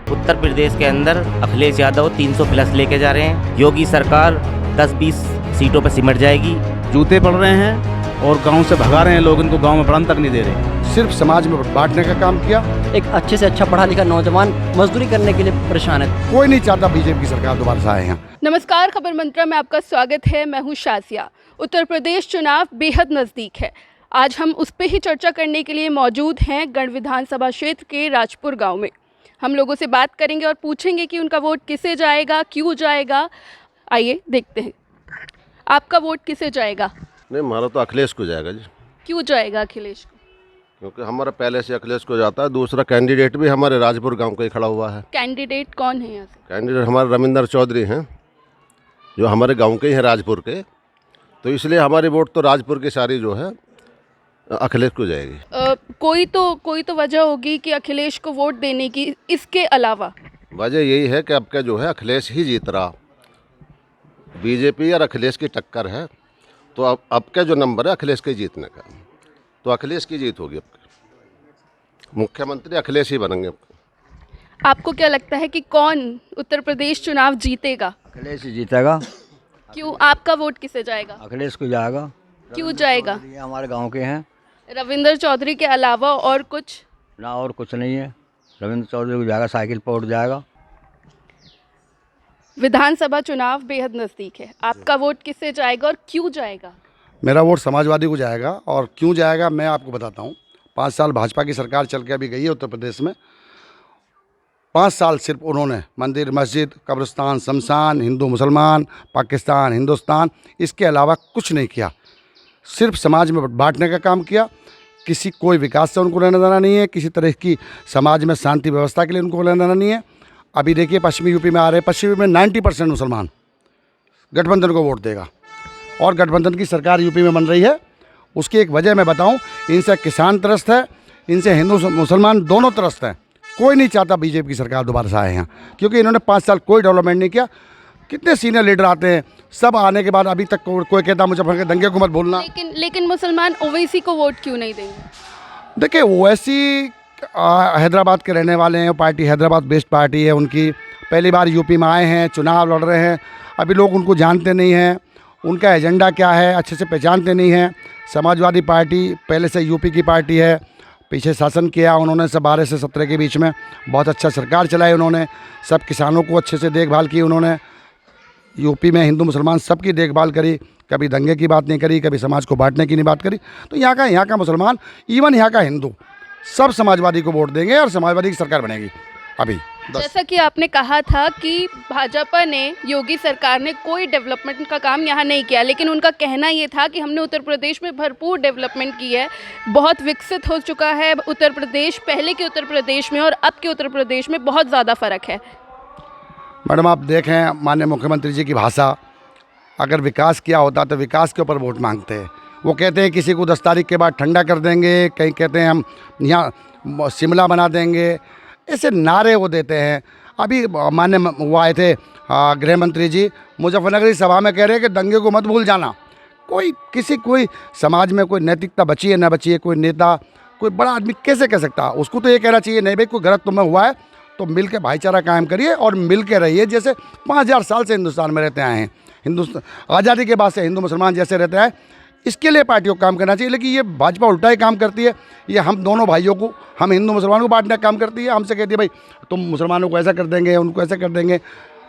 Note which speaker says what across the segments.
Speaker 1: उत्तर प्रदेश के अंदर अखिलेश यादव 300 प्लस लेके जा रहे हैं। योगी सरकार 10-20 सीटों पर सिमट जाएगी।
Speaker 2: जूते पड़ रहे हैं और गांव से भगा रहे हैं लोग, इनको गांव में प्राण तक नहीं दे रहे।
Speaker 3: सिर्फ समाज में बांटने का काम किया।
Speaker 4: एक अच्छे से अच्छा पढ़ा लिखा नौजवान मजदूरी करने के लिए परेशान है।
Speaker 3: कोई नहीं चाहता बीजेपी की सरकार दोबारा से आए यहाँ।
Speaker 5: नमस्कार, खबर मंत्रा में आपका स्वागत है। मैं हूँ शाजिया। उत्तर प्रदेश चुनाव बेहद नज़दीक है। आज हम उस पर ही चर्चा करने के लिए मौजूद हैं गढ़ विधानसभा क्षेत्र के राजपुर गांव में। हम लोगों से बात करेंगे और पूछेंगे कि उनका वोट किसे जाएगा, क्यों जाएगा। आइए देखते हैं, आपका वोट किसे जाएगा?
Speaker 6: नहीं, हमारा तो अखिलेश को जाएगा जी।
Speaker 5: क्यों जाएगा अखिलेश को?
Speaker 6: क्योंकि हमारा पहले से अखिलेश को जाता है। दूसरा कैंडिडेट भी हमारे राजपुर गांव का ही खड़ा हुआ है।
Speaker 5: कैंडिडेट कौन है यहाँ से?
Speaker 6: कैंडिडेट हमारे रविंदर चौधरी हैं, जो हमारे गांव के ही हैं, राजपुर के। तो इसलिए हमारी वोट तो राजपुर की सारी जो है अखिलेश को जाएगी।
Speaker 5: कोई तो वजह होगी कि अखिलेश को वोट देने की। इसके अलावा
Speaker 6: वजह यही है कि अब का जो है अखिलेश ही जीत रहा। बीजेपी और अखिलेश की टक्कर है, तो अब का जो नंबर है अखिलेश के जीतने का, तो अखिलेश की जीत होगी। अब मुख्यमंत्री अखिलेश ही बनेंगे।
Speaker 5: आपको क्या लगता है कि कौन उत्तर प्रदेश चुनाव जीतेगा?
Speaker 7: अखिलेश ही जीतेगा।
Speaker 5: क्यों? आपका वोट किसे जाएगा?
Speaker 7: अखिलेश को जाएगा।
Speaker 5: क्यों जाएगा?
Speaker 7: ये हमारे गांव के हैं।
Speaker 5: रविंदर चौधरी के अलावा और कुछ
Speaker 7: ना, और कुछ नहीं है। रविंद्र चौधरी को जाएगा, साइकिल पर उठ जाएगा।
Speaker 5: विधानसभा चुनाव बेहद नज़दीक है। आपका वोट किससे जाएगा और क्यों जाएगा?
Speaker 3: मेरा वोट समाजवादी को जाएगा। और क्यों जाएगा मैं आपको बताता हूँ। 5 साल भाजपा की सरकार चल के अभी गई है उत्तर प्रदेश में। 5 साल सिर्फ उन्होंने मंदिर, मस्जिद, कब्रिस्तान, शमशान, हिंदू मुसलमान, पाकिस्तान, हिंदुस्तान, इसके अलावा कुछ नहीं किया। सिर्फ समाज में बांटने का काम किया। कोई विकास से उनको लेना देना नहीं है। किसी तरह की समाज में शांति व्यवस्था के लिए उनको लेना देना नहीं है। अभी देखिए पश्चिमी यूपी में आ रहे हैं, पश्चिमी यूपी में 90% मुसलमान गठबंधन को वोट देगा और गठबंधन की सरकार यूपी में बन रही है। उसकी एक वजह मैं बताऊं, इनसे किसान त्रस्त है, इनसे हिंदू मुसलमान दोनों त्रस्त हैं। कोई नहीं चाहता बीजेपी की सरकार दोबारा से आए यहाँ, क्योंकि इन्होंने 5 साल कोई डेवलपमेंट नहीं किया। कितने सीनियर लीडर आते हैं, सब आने के बाद अभी तक कोई कहता मुजफ्फर के दंगे को मत भूलना।
Speaker 5: लेकिन मुसलमान ओवैसी को वोट क्यों नहीं देंगे?
Speaker 3: देखिए ओवैसी हैदराबाद के रहने वाले हैं। पार्टी हैदराबाद बेस्ड पार्टी है उनकी। पहली बार यूपी में आए हैं, चुनाव लड़ रहे हैं। अभी लोग उनको जानते नहीं हैं, उनका एजेंडा क्या है अच्छे से पहचानते नहीं हैं। समाजवादी पार्टी पहले से यूपी की पार्टी है, पीछे शासन किया उन्होंने 12 से 17 के बीच में। बहुत अच्छा सरकार चलाई उन्होंने, सब किसानों को अच्छे से देखभाल की उन्होंने। यूपी में हिंदू मुसलमान सबकी देखभाल करी, कभी दंगे की बात नहीं करी, कभी समाज को बांटने की नहीं बात करी। तो यहाँ का मुसलमान, इवन यहाँ का हिंदू, सब समाजवादी को वोट देंगे और समाजवादी की सरकार बनेगी। अभी
Speaker 5: जैसा कि आपने कहा था कि भाजपा ने, योगी सरकार ने कोई डेवलपमेंट का काम यहाँ नहीं किया, लेकिन उनका कहना ये था कि हमने उत्तर प्रदेश में भरपूर डेवलपमेंट की है, बहुत विकसित हो चुका है उत्तर प्रदेश। पहले के उत्तर प्रदेश में और अब के उत्तर प्रदेश में बहुत ज़्यादा फ़र्क है।
Speaker 3: मैडम आप देखें माननीय मुख्यमंत्री जी की भाषा, अगर विकास किया होता तो विकास के ऊपर वोट मांगते हैं। वो कहते हैं किसी को 10 तारीख के बाद ठंडा कर देंगे, कहीं कहते हैं हम यहाँ शिमला बना देंगे, ऐसे नारे वो देते हैं। अभी माननीय वो आए थे गृह मंत्री जी, मुजफ्फरनगर की सभा में कह रहे हैं कि दंगे को मत भूल जाना। कोई समाज में कोई नैतिकता बची है ना बची है, कोई नेता, कोई बड़ा आदमी कैसे कह सकता? उसको तो ये कहना चाहिए नहीं भाई कोई गलत तुम्हें हुआ है तो मिल के भाईचारा कायम करिए और मिल के रहिए। जैसे 5000 साल से हिंदुस्तान में रहते आए हैं, हिंदुस्तान आज़ादी के बाद से हिंदू मुसलमान जैसे रहते हैं, इसके लिए पार्टियों को काम करना चाहिए। लेकिन ये भाजपा उल्टा ही काम करती है। ये हम दोनों भाइयों को, हम हिंदू मुसलमानों को बांटने का काम करती है। हमसे कहती है भाई तुम मुसलमानों को ऐसा कर देंगे, उनको ऐसा कर देंगे।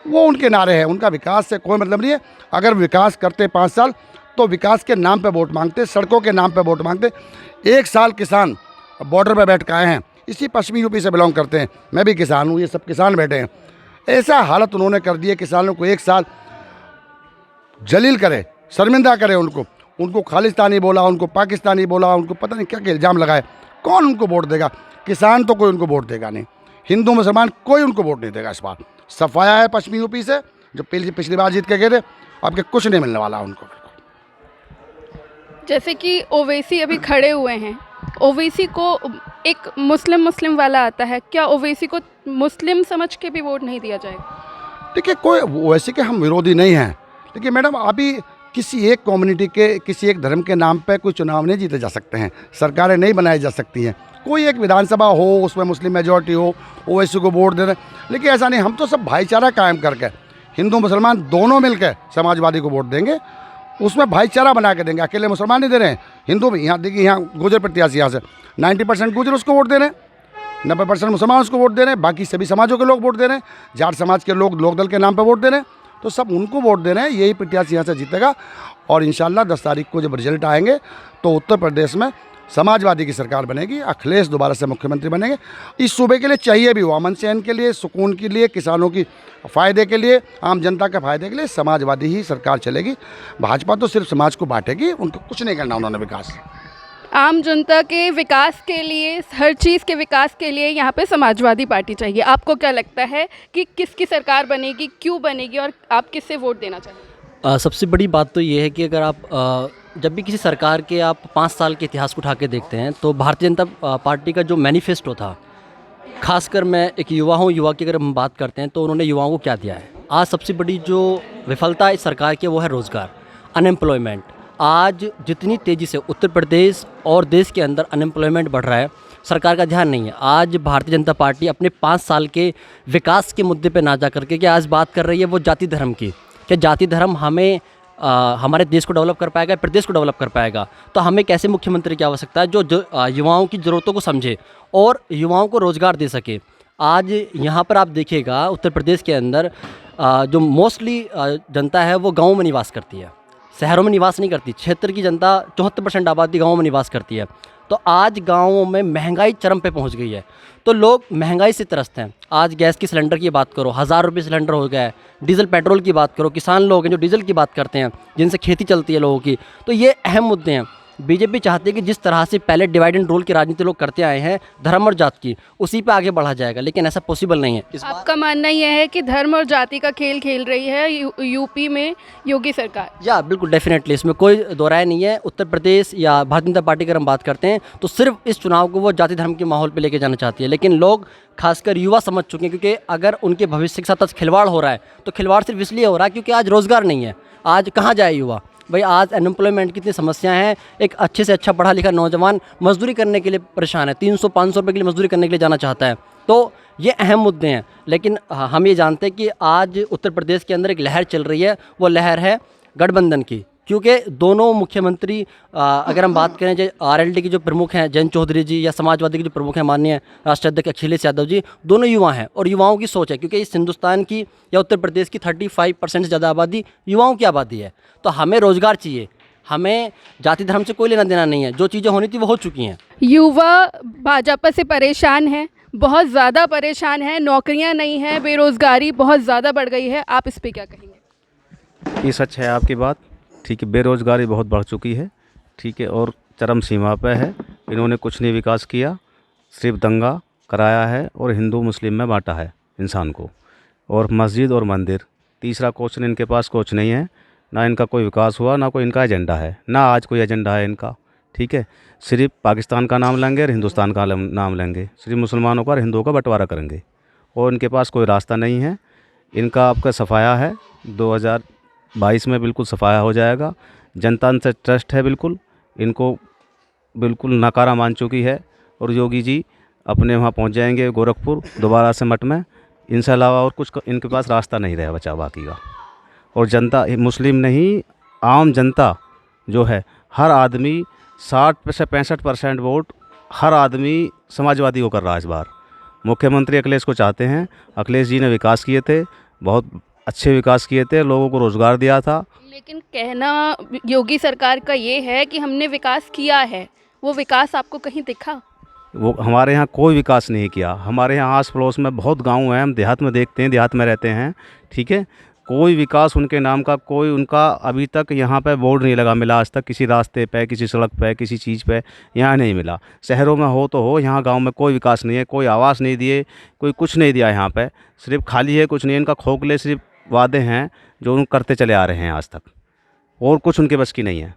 Speaker 3: वो उनके नारे हैं, उनका विकास से कोई मतलब नहीं है। अगर विकास करते 5 साल तो विकास के नाम पे वोट मांगते, सड़कों के नाम पे वोट मांगते। 1 साल किसान बॉर्डर पे बैठ के आए हैं, इसी पश्चिमी यूपी से बिलोंग करते हैं, मैं भी किसान हूँ, ये सब किसान बैठे हैं। ऐसा हालत उन्होंने कर दी है किसानों को। 1 साल जलील करे, शर्मिंदा करे उनको खालिस्तानी बोला, उनको पाकिस्तानी बोला, उनको पता नहीं क्या क्या इल्ज़ाम लगाए। कौन उनको वोट देगा? किसान तो कोई उनको वोट देगा नहीं, हिंदू मुसलमान कोई उनको वोट नहीं देगा। इस बार सफाया है पश्चिमी यूपी से, जो पिछली बार जीत के गए थे, अब के कुछ नहीं मिलने वाला उनको।
Speaker 5: जैसे कि ओवैसी अभी खड़े हुए हैं, ओवैसी को एक मुस्लिम वाला आता है, क्या ओवैसी को मुस्लिम समझ के भी वोट नहीं दिया जाएगा?
Speaker 3: देखिए कोई ओवैसी के हम विरोधी नहीं हैं, लेकिन मैडम अभी किसी एक कम्युनिटी के, किसी एक धर्म के नाम पे कोई चुनाव नहीं जीते जा सकते हैं, सरकारें नहीं बनाई जा सकती हैं। कोई एक विधानसभा हो, उसमें मुस्लिम मेजॉरिटी हो, ओवैसी को वोट दे दें, लेकिन ऐसा नहीं। हम तो सब भाईचारा कायम करके, हिंदू मुसलमान दोनों मिलकर समाजवादी को वोट देंगे, उसमें भाईचारा बना के देंगे। अकेले मुसलमान नहीं दे रहे हैं, हिंदू भी। यहाँ देखिए, यहाँ गुजर प्रत्याशी, यहाँ से 90% गुजर उसको वोट दे रहे हैं, 90% मुसलमान उसको वोट दे रहे हैं, बाकी सभी समाजों के लोग वोट दे रहे हैं, जाट समाज के लोग लोकदल के नाम पर वोट दे रहे हैं, तो सब उनको वोट दे रहे हैं। यही प्रत्याशी यहाँ से जीतेगा और इंशाल्लाह 10 तारीख को जब रिजल्ट आएंगे तो उत्तर प्रदेश में समाजवादी की सरकार बनेगी, अखिलेश दोबारा से मुख्यमंत्री बनेंगे। इस सूबे के लिए चाहिए भी, वो अमन चैन के लिए, सुकून के लिए, किसानों की फ़ायदे के लिए, आम जनता के फ़ायदे के लिए समाजवादी ही सरकार चलेगी। भाजपा तो सिर्फ समाज को बांटेगी, उनको कुछ नहीं करना उन्होंने विकास।
Speaker 5: आम जनता के विकास के लिए, हर चीज़ के विकास के लिए यहाँ पे समाजवादी पार्टी चाहिए। आपको क्या लगता है कि किसकी सरकार बनेगी, क्यों बनेगी और आप किससे वोट देना चाहेंगे?
Speaker 4: सबसे बड़ी बात तो ये है कि अगर आप जब भी किसी सरकार के आप 5 साल के इतिहास को उठा के देखते हैं तो भारतीय जनता पार्टी का जो मैनिफेस्टो था, खासकर मैं एक युवा हूँ, युवा की अगर हम बात करते हैं तो उन्होंने युवाओं को क्या दिया है। आज सबसे बड़ी जो विफलता इस सरकार की वो है रोज़गार, अनएम्प्लॉयमेंट। आज जितनी तेज़ी से उत्तर प्रदेश और देश के अंदर अनएम्प्लॉयमेंट बढ़ रहा है, सरकार का ध्यान नहीं है। आज भारतीय जनता पार्टी अपने 5 साल के विकास के मुद्दे पे ना जा करके कि आज बात कर रही है वो जाति धर्म की, कि जाति धर्म हमें हमारे देश को डेवलप कर पाएगा, प्रदेश को डेवलप कर पाएगा। तो हमें कैसे मुख्यमंत्री की आवश्यकता है जो युवाओं की ज़रूरतों को समझे और युवाओं को रोज़गार दे सके। आज यहाँ पर आप देखिएगा उत्तर प्रदेश के अंदर जो मोस्टली जनता है वो गाँव में निवास करती है, शहरों में निवास नहीं करती। क्षेत्र की जनता 74% आबादी गाँव में निवास करती है। तो आज गाँवों में महंगाई चरम पे पहुँच गई है, तो लोग महंगाई से त्रस्त हैं। आज गैस की सिलेंडर की बात करो, 1000 रुपये सिलेंडर हो गया है। डीजल पेट्रोल की बात करो, किसान लोग हैं जो डीजल की बात करते हैं, जिनसे खेती चलती है लोगों की। तो ये अहम मुद्दे हैं। बीजेपी चाहती है कि जिस तरह से पहले डिवाइड एंड रूल की राजनीति लोग करते आए हैं धर्म और जात की, उसी पे आगे बढ़ा जाएगा, लेकिन ऐसा पॉसिबल नहीं है।
Speaker 5: आपका मानना यह है कि धर्म और जाति का खेल खेल रही है यूपी में योगी सरकार?
Speaker 4: या बिल्कुल डेफिनेटली, इसमें कोई दो राय नहीं है। उत्तर प्रदेश या भारतीय जनता पार्टी की अगर हम बात करते हैं तो सिर्फ इस चुनाव को वो जाति धर्म के माहौल पे लेके जाना चाहती है, लेकिन लोग खासकर युवा समझ चुके हैं, क्योंकि अगर उनके भविष्य के साथ खिलवाड़ हो रहा है तो खिलवाड़ सिर्फ इसलिए हो रहा है क्योंकि आज रोज़गार नहीं है। आज कहाँ जाए युवा भाई? आज अनएम्प्लॉयमेंट की इतनी समस्याएं हैं। एक अच्छे से अच्छा पढ़ा लिखा नौजवान मजदूरी करने के लिए परेशान है, 300-500 रुपये के लिए मजदूरी करने के लिए जाना चाहता है। तो ये अहम मुद्दे हैं, लेकिन हम ये जानते हैं कि आज उत्तर प्रदेश के अंदर एक लहर चल रही है, वो लहर है गठबंधन की। क्योंकि दोनों मुख्यमंत्री अगर हम बात करें जो आरएलडी के जो प्रमुख हैं जयंत चौधरी जी, या समाजवादी के जो प्रमुख हैं माननीय राष्ट्रीय अध्यक्ष अखिलेश यादव जी, दोनों युवा हैं और युवाओं की सोच है। क्योंकि इस हिंदुस्तान की या उत्तर प्रदेश की 35% से ज़्यादा आबादी युवाओं की आबादी है। तो हमें रोज़गार चाहिए, हमें जाति धर्म से कोई लेना देना नहीं है। जो चीज़ें होनी थी वो हो चुकी हैं।
Speaker 5: युवा भाजपा से परेशान है, बहुत ज़्यादा परेशान है, नौकरियां नहीं हैं, बेरोज़गारी बहुत ज़्यादा बढ़ गई है। आप इस पर क्या कहेंगे?
Speaker 2: ये सच है आपकी बात, ठीक है। बेरोज़गारी बहुत बढ़ चुकी है, ठीक है, और चरम सीमा पर है। इन्होंने कुछ नहीं विकास किया, सिर्फ दंगा कराया है और हिंदू मुस्लिम में बांटा है इंसान को, और मस्जिद और मंदिर। तीसरा क्वेश्चन, इनके पास कुछ नहीं है, ना इनका कोई विकास हुआ, ना कोई इनका एजेंडा है, ना आज कोई एजेंडा है इनका, ठीक है। सिर्फ पाकिस्तान का नाम लेंगे और हिंदुस्तान का नाम लेंगे, सिर्फ मुसलमानों का और हिंदुओं का बंटवारा करेंगे, और इनके पास कोई रास्ता नहीं है। इनका आपका सफाया है, 2022 में बिल्कुल सफाया हो जाएगा। जनता से ट्रस्ट है बिल्कुल, इनको बिल्कुल नकारा मान चुकी है, और योगी जी अपने वहाँ पहुँच जाएंगे गोरखपुर दोबारा से मठ में, इनसे अलावा और कुछ इनके पास रास्ता नहीं रहा बचा बाकी का। और जनता, मुस्लिम नहीं, आम जनता जो है, हर आदमी 60 से 65% वोट हर आदमी समाजवादी को कर रहा है इस बार। मुख्यमंत्री अखिलेश को चाहते हैं। अखिलेश जी ने विकास किए थे, बहुत अच्छे विकास किए थे, लोगों को रोज़गार दिया था।
Speaker 5: लेकिन कहना योगी सरकार का ये है कि हमने विकास किया है, वो विकास आपको कहीं दिखा?
Speaker 2: वो हमारे यहाँ कोई विकास नहीं किया। हमारे यहाँ आस पड़ोस में बहुत गांव हैं, हम देहात में देखते हैं, देहात में रहते हैं, ठीक है। कोई विकास उनके नाम का, कोई उनका अभी तक यहाँ पे बोर्ड नहीं लगा मिला आज तक, किसी रास्ते पे, किसी सड़क पे, किसी चीज़ पे यहाँ नहीं मिला। शहरों में हो तो हो, यहाँ गांव में कोई विकास नहीं है, कोई आवास नहीं दिए, कोई कुछ नहीं दिया यहाँ पे, सिर्फ खाली है, कुछ नहीं। इनका खोखले सिर्फ वादे हैं जो उन करते चले आ रहे हैं आज तक, और कुछ उनके बस की नहीं है।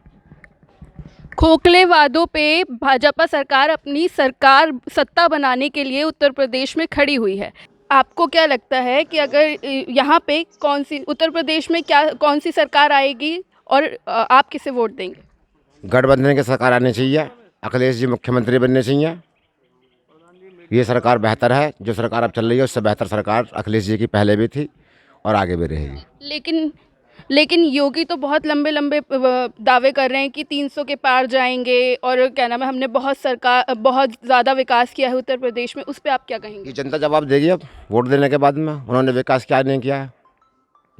Speaker 5: खोखले वादों पे भाजपा सरकार अपनी सत्ता बनाने के लिए उत्तर प्रदेश में खड़ी हुई है। आपको क्या लगता है कि अगर यहाँ पे उत्तर प्रदेश में कौन सी सरकार आएगी और आप किसे वोट देंगे?
Speaker 8: गठबंधन की सरकार आनी चाहिए, अखिलेश जी मुख्यमंत्री बनने चाहिए। ये सरकार बेहतर है, जो सरकार अब चल रही है उससे बेहतर सरकार अखिलेश जी की पहले भी थी और आगे भी रहेगी।
Speaker 5: लेकिन योगी तो बहुत लंबे लंबे दावे कर रहे हैं कि 300 के पार जाएंगे और क्या नाम है, हमने बहुत ज़्यादा विकास किया है उत्तर प्रदेश में। उस पर आप क्या कहेंगे?
Speaker 8: ये जनता जवाब देगी अब वोट देने के बाद में, उन्होंने विकास क्या नहीं किया है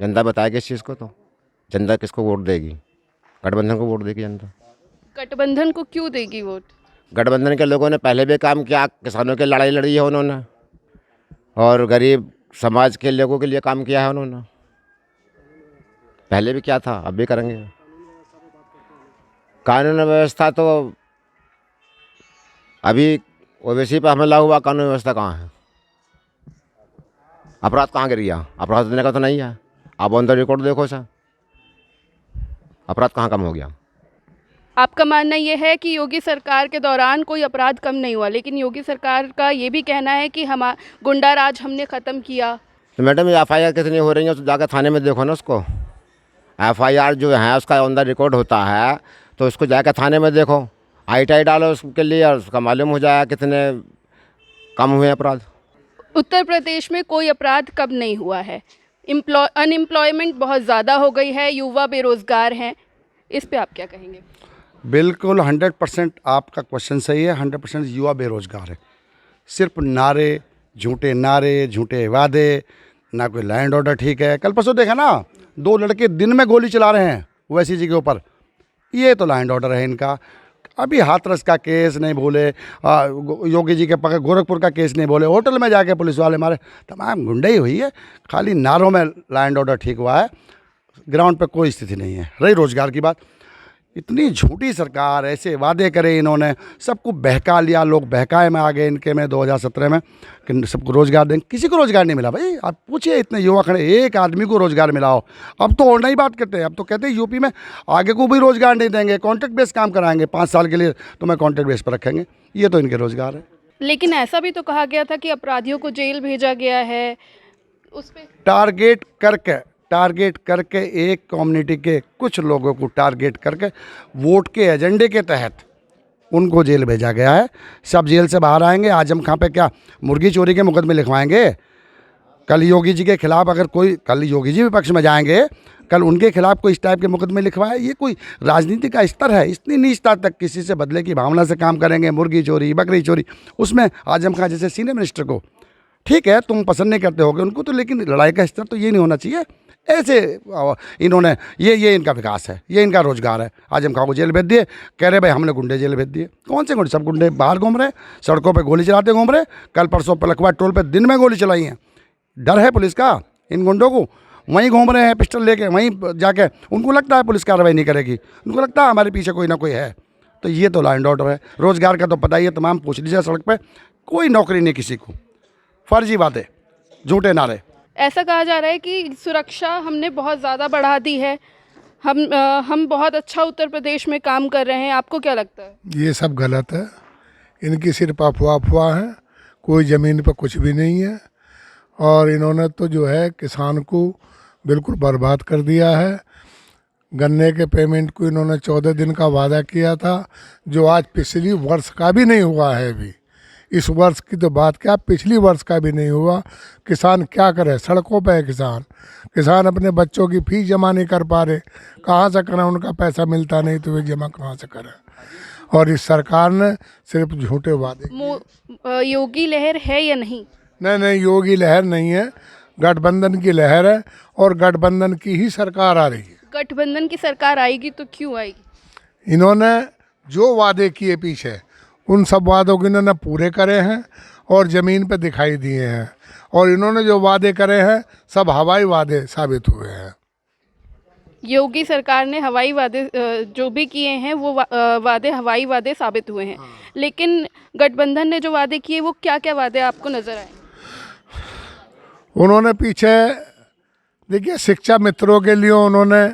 Speaker 8: जनता बताएगी इस चीज़ को। तो जनता किसको वोट देगी? गठबंधन को वोट देगी जनता।
Speaker 5: गठबंधन को क्यों देगी वोट?
Speaker 8: गठबंधन के लोगों ने पहले भी काम किया, किसानों की लड़ाई लड़ी है उन्होंने, और गरीब समाज के लोगों के लिए काम किया है उन्होंने। पहले भी क्या था, अब भी करेंगे। कानून व्यवस्था तो अभी ओवैसी पर हमला हुआ, कानून व्यवस्था कहाँ है? अपराध कहाँ गिर गया? अपराध देने का तो नहीं है। आप ऑन द रिकॉर्ड देखो सर, अपराध कहाँ कम हो गया?
Speaker 5: आपका मानना ये है कि योगी सरकार के दौरान कोई अपराध कम नहीं हुआ, लेकिन योगी सरकार का ये भी कहना है कि हम गुंडा राज हमने ख़त्म किया।
Speaker 8: तो मैडम ये FIR कितनी हो रही है तो जाकर थाने में देखो ना उसको। FIR जो है उसका ऑन द रिकॉर्ड होता है, तो उसको जाकर थाने में देखो, ITI डालो उसके लिए और उसका मालूम हो जाएगा कितने कम हुए अपराध।
Speaker 5: उत्तर प्रदेश में कोई अपराध कब नहीं हुआ है। अनएम्प्लॉयमेंट बहुत ज़्यादा हो गई है, युवा बेरोज़गार हैं। इस पे आप क्या कहेंगे?
Speaker 3: बिल्कुल 100% आपका क्वेश्चन सही है। 100% युवा बेरोजगार है। सिर्फ नारे, झूठे वादे, ना कोई लैंड ऑर्डर ठीक है। कल परसों देखा ना, 2 लड़के दिन में गोली चला रहे हैं ओवैसी जी के ऊपर। ये तो लैंड ऑर्डर है इनका। अभी हाथरस का केस नहीं भूले, योगी जी के पकड़ गोरखपुर का केस नहीं भूले, होटल में जाके पुलिस वाले मारे। तमाम गुंडई हुई है, खाली नारों में लैंड ऑर्डर ठीक हुआ है, ग्राउंड पे कोई स्थिति नहीं है। रही रोजगार की बात, इतनी झूठी सरकार, ऐसे वादे करे इन्होंने, सबको बहका लिया, लोग बहकाए में आ गए इनके में 2017 में कि सबको रोज़गार देंगे। किसी को रोज़गार नहीं मिला भाई। आप पूछिए, इतने युवा खड़े, एक आदमी को रोज़गार मिला हो। अब तो और नई बात करते हैं, अब तो कहते हैं यूपी में आगे को भी रोज़गार नहीं देंगे, कॉन्ट्रैक्ट बेस काम कराएंगे, 5 साल के लिए तुम्हें कॉन्ट्रैक्ट बेस पर रखेंगे। ये तो इनके रोज़गार है।
Speaker 5: लेकिन ऐसा भी तो कहा गया था कि अपराधियों को जेल भेजा गया है। उस पर टारगेट करके एक कम्युनिटी के कुछ लोगों को टारगेट करके वोट के एजेंडे के तहत उनको जेल भेजा गया है। सब जेल से बाहर आएंगे। आजम खां पे क्या मुर्गी चोरी के मुकदमे लिखवाएंगे? कल योगी जी के खिलाफ अगर कोई, कल योगी जी विपक्ष में जाएंगे, कल उनके खिलाफ कोई इस टाइप के मुकदमे लिखवाए। ये कोई राजनीति का स्तर है? इतनी नीचता तक किसी से बदले की भावना से काम करेंगे। मुर्गी चोरी, बकरी चोरी, उसमें आजम खां जैसे सीनियर मिनिस्टर को, ठीक है तुम पसंद नहीं करते होगे उनको, तो लेकिन लड़ाई का स्तर तो ये नहीं होना चाहिए। ऐसे इन्होंने ये इनका विकास है, ये इनका रोजगार है। आजम खां को जेल भेज दिए, कह रहे भाई हमने गुंडे जेल भेज दिए। कौन से गुंडे? सब गुंडे बाहर घूम रहे, सड़कों पे गोली चलाते घूम रहे। कल परसों पलकवा टोल पे दिन में गोली चलाई है। डर है पुलिस का इन गुंडों को? वहीं घूम रहे हैं पिस्टल लेके, वहीं जाके उनको लगता है पुलिस कार्रवाई नहीं करेगी, उनको लगता है हमारे पीछे कोई ना कोई है। तो ये तो लॉ एंड ऑर्डर है। रोजगार का तो पता ही है, तमाम पूछ लीजिए सड़क पर, कोई नौकरी नहीं किसी को, फर्जी बातें, झूठे नारे। ऐसा कहा जा रहा है कि सुरक्षा हमने बहुत ज़्यादा बढ़ा दी है, हम बहुत अच्छा उत्तर प्रदेश में काम कर रहे हैं। आपको क्या लगता है?
Speaker 9: ये सब गलत है। इनकी सिर्फ अफवाह है, कोई ज़मीन पर कुछ भी नहीं है। और इन्होंने तो जो है किसान को बिल्कुल बर्बाद कर दिया है। गन्ने के पेमेंट को इन्होंने 14 दिन का वादा किया था, जो आज पिछली वर्ष का भी नहीं हुआ है। अभी इस वर्ष की तो बात क्या, पिछली वर्ष का भी नहीं हुआ। किसान क्या करे? सड़कों पे है किसान अपने बच्चों की फीस जमा नहीं कर पा रहे। कहाँ से करें? उनका पैसा मिलता नहीं तो वे जमा कहाँ से करें? और इस सरकार ने सिर्फ झूठे वादे।
Speaker 5: योगी लहर है या नहीं?
Speaker 9: नहीं, योगी लहर नहीं है, गठबंधन की लहर है, और गठबंधन की ही सरकार आ रही है।
Speaker 5: गठबंधन की सरकार आएगी तो क्यों आएगी?
Speaker 9: इन्होंने जो वादे किए पीछे, उन सब वादों को इन्होंने पूरे करे हैं और ज़मीन पे दिखाई दिए हैं। और इन्होंने जो वादे करे हैं सब हवाई वादे साबित हुए हैं।
Speaker 5: योगी सरकार ने हवाई वादे जो भी किए हैं वो वादे हवाई वादे साबित हुए हैं। लेकिन गठबंधन ने जो वादे किए वो क्या क्या वादे आपको नज़र आए?
Speaker 9: उन्होंने पीछे देखिए, शिक्षा मित्रों के लिए उन्होंने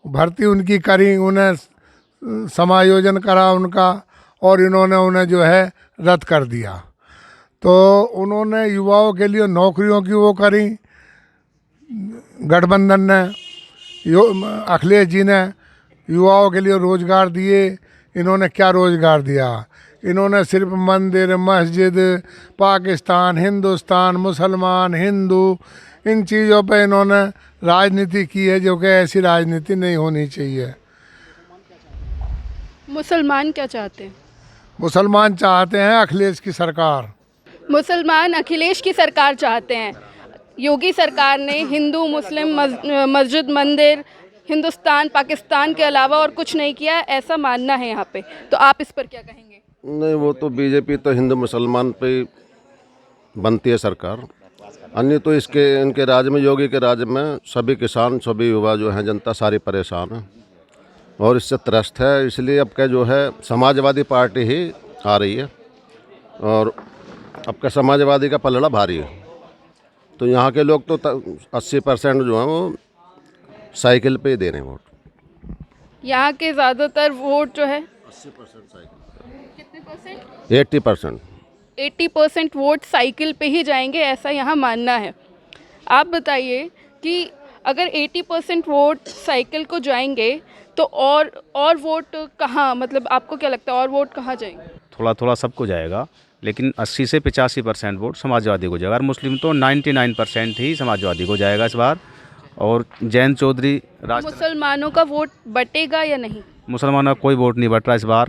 Speaker 9: भर्ती उनकी करी, उन्हें समायोजन करा उनका, और इन्होंने उन्हें जो है रद्द कर दिया। तो उन्होंने युवाओं के लिए नौकरियों की वो करी गठबंधन ने, अखिलेश जी ने, युवाओं के लिए रोज़गार दिए, इन्होंने क्या रोज़गार दिया? इन्होंने सिर्फ मंदिर, मस्जिद, पाकिस्तान, हिंदुस्तान, मुसलमान, हिंदू, इन चीज़ों पे इन्होंने राजनीति की है, जो कि ऐसी राजनीति नहीं होनी चाहिए।
Speaker 5: मुसलमान क्या चाहते हैं?
Speaker 9: मुसलमान चाहते हैं अखिलेश की सरकार।
Speaker 5: मुसलमान अखिलेश की सरकार चाहते हैं। योगी सरकार ने हिंदू, मुस्लिम, मस्जिद, मंदिर, हिंदुस्तान, पाकिस्तान के अलावा और कुछ नहीं किया, ऐसा मानना है यहाँ पे। तो आप इस पर क्या कहेंगे?
Speaker 6: नहीं, वो तो बीजेपी तो हिंदू मुसलमान पे बनती है सरकार। अन्य तो इनके राज्य में, योगी के राज्य में सभी किसान, सभी युवा जो हैं, जनता सारी परेशान है और इससे त्रस्त है। इसलिए अब का जो है समाजवादी पार्टी ही आ रही है और अब का समाजवादी का पलड़ा भारी है। तो यहाँ के लोग तो 80% जो हैं वो साइकिल पे ही दे रहे हैं वोट।
Speaker 5: यहाँ के ज़्यादातर वोट जो है
Speaker 6: 80% साइकिल,
Speaker 5: कितने परसेंट?
Speaker 6: 80%।
Speaker 5: 80% वोट साइकिल पे ही जाएंगे, ऐसा यहाँ मानना है। आप बताइए कि अगर 80% वोट साइकिल को जाएंगे तो और वोट कहाँ, मतलब आपको क्या लगता है और वोट कहाँ जाएंगे?
Speaker 2: थोड़ा थोड़ा सबको जाएगा, लेकिन 80 से 85% वोट समाजवादी को जाएगा। और मुस्लिम तो 99% ही समाजवादी को जाएगा इस बार। और जैन चौधरी
Speaker 5: मुसलमानों का वोट बटेगा या नहीं?
Speaker 2: मुसलमानों का कोई वोट नहीं बट रहा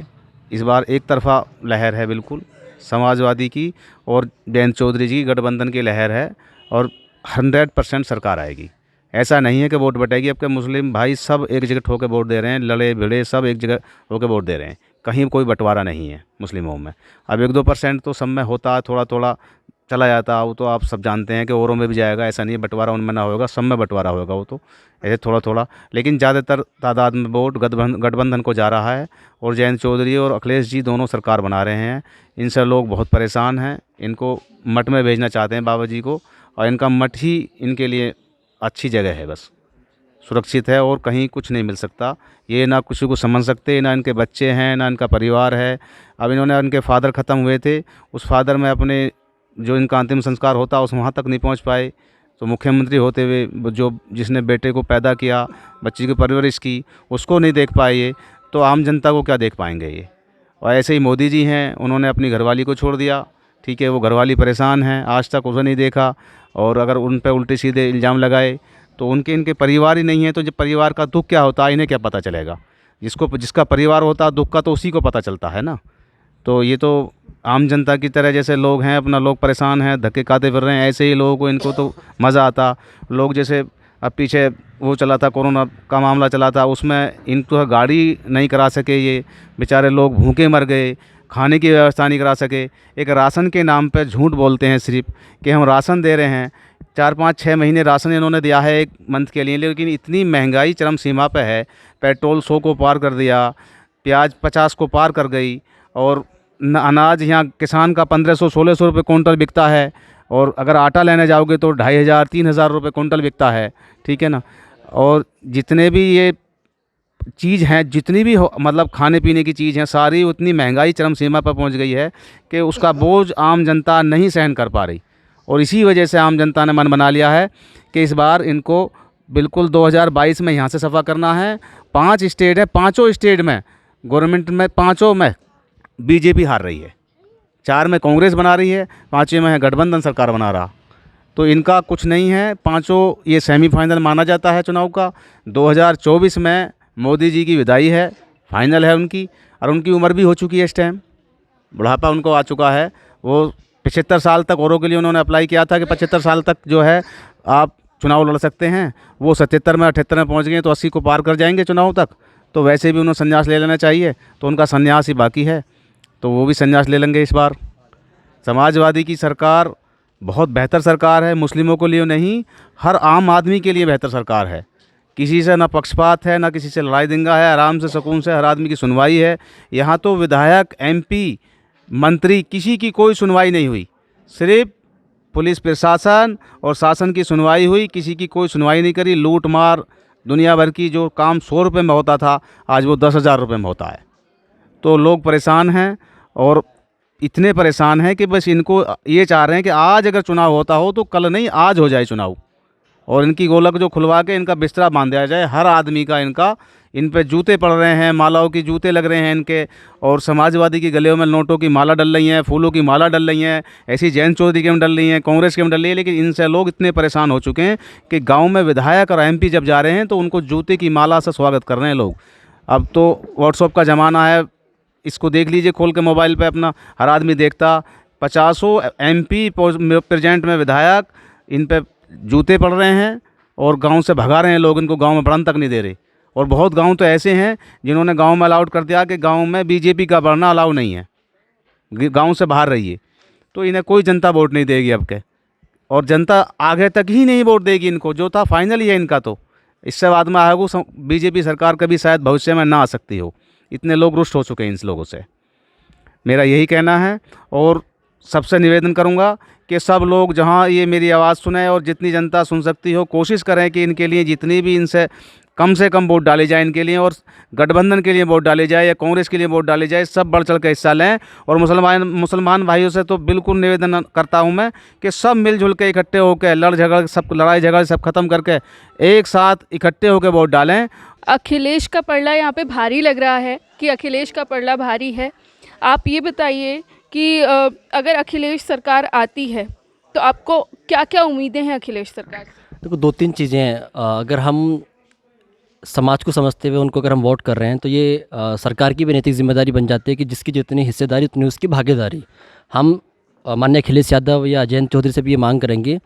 Speaker 2: इस बार एक तरफा लहर है बिल्कुल समाजवादी की और जैन चौधरी जी की गठबंधन की लहर है और 100% सरकार आएगी। ऐसा नहीं है कि वोट बटेगी। अब के मुस्लिम भाई सब एक जगह ठोके वोट दे रहे हैं, लड़े भिड़े सब एक जगह होकर वोट दे रहे हैं, कहीं कोई बंटवारा नहीं है मुस्लिमों में। अब 1-2% तो सब में होता है, थोड़ा थोड़ा चला जाता है, वो तो आप सब जानते हैं कि औरों में भी जाएगा। ऐसा नहीं है बंटवारा उनमें ना होगा, सब में बंटवारा होगा वो तो ऐसे थोड़ा थोड़ा, लेकिन ज़्यादातर तादाद में वोट गठबंधन को जा रहा है। और जयंत चौधरी और अखिलेश जी दोनों सरकार बना रहे हैं। इनसे लोग बहुत परेशान हैं, इनको मठ में भेजना चाहते हैं बाबा जी को, और इनका मठ ही इनके लिए अच्छी जगह है, बस सुरक्षित है और कहीं कुछ नहीं मिल सकता। ये ना किसी को समझ सकते, ना इनके बच्चे हैं, ना इनका परिवार है। अब इन्होंने, इनके फादर ख़त्म हुए थे, उस फादर में अपने जो इनका अंतिम संस्कार होता उस वहाँ तक नहीं पहुँच पाए। तो मुख्यमंत्री होते हुए जो जिसने बेटे को पैदा किया, बच्ची की परवरिश की, उसको नहीं देख पाए ये, तो आम जनता को क्या देख पाएंगे ये। और ऐसे ही मोदी जी हैं, उन्होंने अपनी घरवाली को छोड़ दिया, ठीक है, वो घरवाली परेशान है, आज तक उसे नहीं देखा। और अगर उन पर उल्टे सीधे इल्ज़ाम लगाए तो इनके परिवार ही नहीं है, तो जब परिवार का दुख क्या होता है इन्हें क्या पता चलेगा। जिसका परिवार होता है दुख का तो उसी को पता चलता है ना। तो ये तो आम जनता की तरह जैसे लोग हैं, अपना लोग परेशान हैं, धक्के खाते फिर रहे हैं, ऐसे ही लोगों को इनको तो मज़ा आता। लोग जैसे अब पीछे वो चला था, कोरोना का मामला चला था, उसमें इनको गाड़ी नहीं करा सके, ये बेचारे लोग भूखे मर गए, खाने की व्यवस्था नहीं करा सके। एक राशन के नाम पे झूठ बोलते हैं सिर्फ कि हम राशन दे रहे हैं, 4-5-6 महीने राशन इन्होंने दिया है एक मंथ के लिए, लेकिन इतनी महंगाई चरम सीमा पे है। पेट्रोल 100 को पार कर दिया, प्याज 50 को पार कर गई, और अनाज यहाँ किसान का 1500-1600 रुपये कुंटल बिकता है, और अगर आटा लेने जाओगे तो 2500-3000 रुपये कुंटल बिकता है, ठीक है ना। और जितने भी ये चीज़ हैं, जितनी भी मतलब खाने पीने की चीज़ हैं, सारी उतनी महंगाई चरम सीमा पर पहुंच गई है कि उसका बोझ आम जनता नहीं सहन कर पा रही। और इसी वजह से आम जनता ने मन बना लिया है कि इस बार इनको बिल्कुल 2022 में यहाँ से सफ़ा करना है। 5 स्टेट है, 5 स्टेट में गवर्नमेंट में 5 में बीजेपी हार रही है, 4 में कांग्रेस बना रही है, 5वें में है गठबंधन सरकार बना रहा। तो इनका कुछ नहीं है, 5 ये सेमीफाइनल माना जाता है चुनाव का। 2024 में मोदी जी की विदाई है, फाइनल है उनकी, और उनकी उम्र भी हो चुकी है, इस टाइम बुढ़ापा उनको आ चुका है। वो 75 साल तक औरों के लिए उन्होंने अप्लाई किया था कि 75 साल तक जो है आप चुनाव लड़ सकते हैं, वो 77 में 78 में पहुंच गए, तो 80 को पार कर जाएंगे चुनाव तक। तो वैसे भी उन्हें संन्यास ले लेना चाहिए, तो उनका संन्यास ही बाकी है, तो वो भी संन्यास ले लेंगे इस बार। समाजवादी की सरकार बहुत बेहतर सरकार है, मुस्लिमों के लिए नहीं, हर आम आदमी के लिए बेहतर सरकार है। किसी से ना पक्षपात है, ना किसी से लड़ाई दंगा है, आराम से सुकून से हर आदमी की सुनवाई है। यहाँ तो विधायक, MP, मंत्री, किसी की कोई सुनवाई नहीं हुई, सिर्फ पुलिस प्रशासन और शासन की सुनवाई हुई, किसी की कोई सुनवाई नहीं करी। लूट मार दुनिया भर की, जो काम 100 रुपये में होता था आज वो 10,000 रुपये में होता है। तो लोग परेशान हैं, और इतने परेशान हैं कि बस इनको ये चाह रहे हैं कि आज अगर चुनाव होता हो तो कल नहीं, आज हो जाए चुनाव। और इनकी गोलक जो खुलवा के इनका बिस्तरा बांध दिया जाए हर आदमी का। इन पे जूते पड़ रहे हैं, मालाओं की जूते लग रहे हैं इनके, और समाजवादी की गले में नोटों की माला डल रही हैं, फूलों की माला डल रही हैं, ऐसी जयंत चौधरी के में डल रही हैं, कांग्रेस के में डल रही है। लेकिन इनसे लोग इतने परेशान हो चुके हैं कि गाँव में विधायक और MP जब जा रहे हैं तो उनको जूते की माला से स्वागत कर रहे हैं लोग। अब तो व्हाट्सएप का ज़माना है, इसको देख लीजिए खोल के मोबाइल पे अपना, हर आदमी देखता। 50 MP प्रेजेंट में विधायक, इन पे जूते पड़ रहे हैं और गांव से भगा रहे हैं लोग, इनको गांव में बढ़न तक नहीं दे रहे। और बहुत गांव तो ऐसे हैं जिन्होंने गांव में अलाउड कर दिया कि गांव में BJP का बढ़ना अलाउ नहीं है, गांव से बाहर रहिए। तो इन्हें कोई जनता वोट नहीं देगी अब के, और जनता आगे तक ही नहीं वोट देगी इनको। जो था फाइनल ही है इनका, तो इससे बाद में आगे BJP सरकार कभी शायद भविष्य में ना आ सकती हो। इतने लोग रुष्ट हो चुके हैं इन लोगों से, मेरा यही कहना है। और सबसे निवेदन करूंगा कि सब लोग जहां ये मेरी आवाज़ सुने और जितनी जनता सुन सकती हो, कोशिश करें कि इनके लिए जितनी भी इनसे कम से कम वोट डाले जाए इनके लिए, और गठबंधन के लिए वोट डाले जाए या कांग्रेस के लिए वोट डाले जाए, सब बढ़ चढ़ के हिस्सा लें। और मुसलमान भाइयों से तो बिल्कुल निवेदन करता हूं मैं कि सब मिलजुल के इकट्ठे होकर लड़ाई झगड़े सब खत्म करके एक साथ इकट्ठे होकर वोट डालें।
Speaker 5: अखिलेश का पलड़ा यहाँ पे भारी लग रहा है कि अखिलेश का पलड़ा भारी है। आप ये बताइए कि अगर अखिलेश सरकार आती है तो आपको क्या क्या उम्मीदें हैं अखिलेश सरकार से?
Speaker 4: देखो, 2-3 चीज़ें हैं। अगर हम समाज को समझते हुए उनको अगर हम वोट कर रहे हैं तो ये सरकार की भी नैतिक जिम्मेदारी बन जाती है कि जिसकी जितनी हिस्सेदारी उतनी उसकी भागीदारी। हम माननीय अखिलेश यादव या जयंत चौधरी से भी ये मांग करेंगे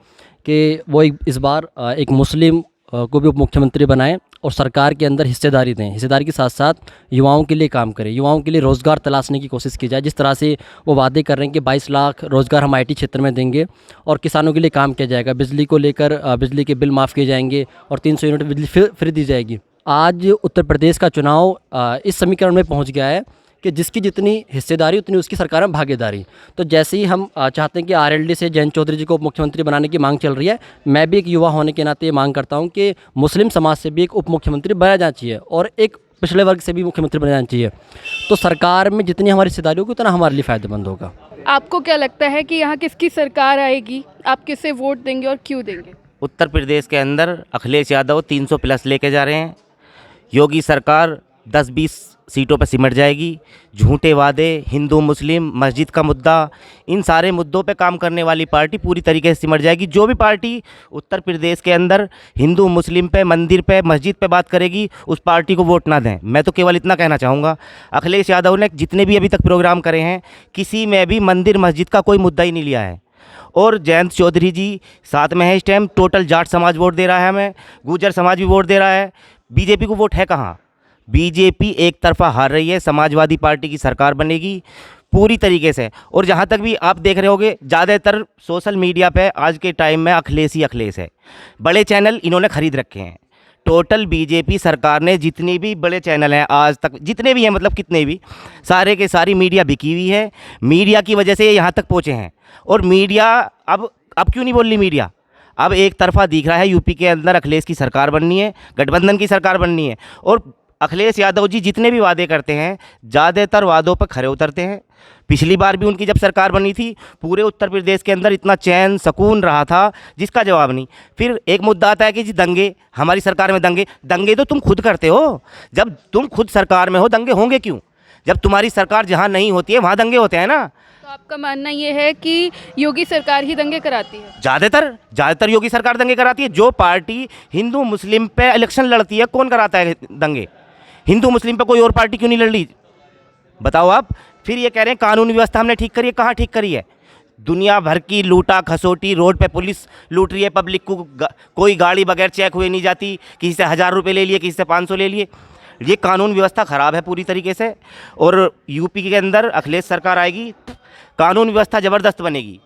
Speaker 4: कि वो इस बार एक मुस्लिम को भी उप मुख्यमंत्री बनाएं और सरकार के अंदर हिस्सेदारी दें। हिस्सेदारी के साथ साथ युवाओं के लिए काम करें, युवाओं के लिए रोज़गार तलाशने की कोशिश की जाए। जिस तरह से वो वादे कर रहे हैं कि 22 लाख रोज़गार हम IT क्षेत्र में देंगे और किसानों के लिए काम किया जाएगा, बिजली को लेकर बिजली के बिल माफ़ किए जाएंगे और 300 यूनिट बिजली फ्री दी जाएगी। आज उत्तर प्रदेश का चुनाव इस समीकरण में पहुँच गया है कि जिसकी जितनी हिस्सेदारी उतनी उसकी सरकार में भागीदारी। तो जैसे ही हम चाहते हैं कि RLD से जयंत चौधरी जी को उप मुख्यमंत्री बनाने की मांग चल रही है, मैं भी एक युवा होने के नाते ये मांग करता हूं कि मुस्लिम समाज से भी एक उप मुख्यमंत्री बनाया जाना चाहिए और एक पिछड़े वर्ग से भी मुख्यमंत्री बनाना चाहिए। तो सरकार में जितनी हमारी हिस्सेदारी होगी उतना हमारे लिए फ़ायदेमंद होगा।
Speaker 5: आपको क्या लगता है कि यहाँ किसकी सरकार आएगी? आप किसे वोट देंगे और क्यों देंगे?
Speaker 1: उत्तर प्रदेश के अंदर अखिलेश यादव 300+ लेके जा रहे हैं। योगी सरकार 10-20 सीटों पर सिमट जाएगी। झूठे वादे, हिंदू मुस्लिम, मस्जिद का मुद्दा, इन सारे मुद्दों पे काम करने वाली पार्टी पूरी तरीके से सिमट जाएगी। जो भी पार्टी उत्तर प्रदेश के अंदर हिंदू मुस्लिम पे, मंदिर पे, मस्जिद पे बात करेगी, उस पार्टी को वोट ना दें। मैं तो केवल इतना कहना चाहूँगा, अखिलेश यादव ने जितने भी अभी तक प्रोग्राम करे हैं, किसी में भी मंदिर मस्जिद का कोई मुद्दा ही नहीं लिया है। और जयंत चौधरी जी साथ में है इस टाइम। टोटल जाट समाज वोट दे रहा है हमें, गुर्जर समाज भी वोट दे रहा है। BJP को वोट है कहाँ? BJP एक तरफा हार रही है। समाजवादी पार्टी की सरकार बनेगी पूरी तरीके से। और जहाँ तक भी आप देख रहे होगे, ज़्यादातर सोशल मीडिया पे आज के टाइम में अखिलेश ही अखिलेश है। बड़े चैनल इन्होंने ख़रीद रखे हैं। टोटल BJP सरकार ने जितने भी बड़े चैनल हैं आज तक, जितने भी हैं, मतलब कितने भी, सारे के सारी मीडिया बिकी हुई है। मीडिया की वजह से ये यहाँ तक पहुँचे हैं। और मीडिया अब क्यों नहीं बोल रही मीडिया? अब एक तरफा दिख रहा है यूपी के अंदर अखिलेश की सरकार बननी है, गठबंधन की सरकार बननी है। और अखिलेश यादव जी जितने भी वादे करते हैं, ज़्यादातर वादों पर खरे उतरते हैं। पिछली बार भी उनकी जब सरकार बनी थी, पूरे उत्तर प्रदेश के अंदर इतना चैन सुकून रहा था जिसका जवाब नहीं। फिर एक मुद्दा आता है कि जी दंगे, हमारी सरकार में दंगे तो तुम खुद करते हो। जब तुम खुद सरकार में हो, दंगे होंगे क्यों? जब तुम्हारी सरकार जहाँ नहीं होती है वहाँ दंगे होते हैं ना।
Speaker 5: तो आपका मानना ये है कि योगी सरकार ही दंगे कराती है?
Speaker 1: ज़्यादातर योगी सरकार दंगे कराती है। जो पार्टी हिंदू मुस्लिम पे इलेक्शन लड़ती है, कौन कराता है दंगे? हिंदू मुस्लिम पे कोई और पार्टी क्यों नहीं लड़ रही? बताओ आप। फिर ये कह रहे हैं कानून व्यवस्था हमने ठीक करी है। कहाँ ठीक करी है? दुनिया भर की लूटा खसोटी, रोड पे पुलिस लूट रही है पब्लिक को, कोई गाड़ी बगैर चेक हुए नहीं जाती। किसी से 1000 रुपये ले लिए, किसी से 500 ले लिए। ये कानून व्यवस्था ख़राब है पूरी तरीके से। और यूपी के अंदर अखिलेश सरकार आएगी, कानून व्यवस्था ज़बरदस्त बनेगी।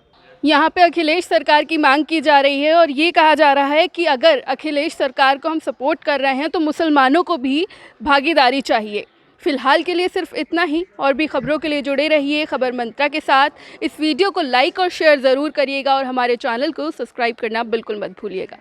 Speaker 5: यहाँ पे अखिलेश सरकार की मांग की जा रही है और ये कहा जा रहा है कि अगर अखिलेश सरकार को हम सपोर्ट कर रहे हैं तो मुसलमानों को भी भागीदारी चाहिए। फ़िलहाल के लिए सिर्फ इतना ही। और भी खबरों के लिए जुड़े रहिए खबर मंत्रा के साथ। इस वीडियो को लाइक और शेयर ज़रूर करिएगा और हमारे चैनल को सब्सक्राइब करना बिल्कुल मत भूलिएगा।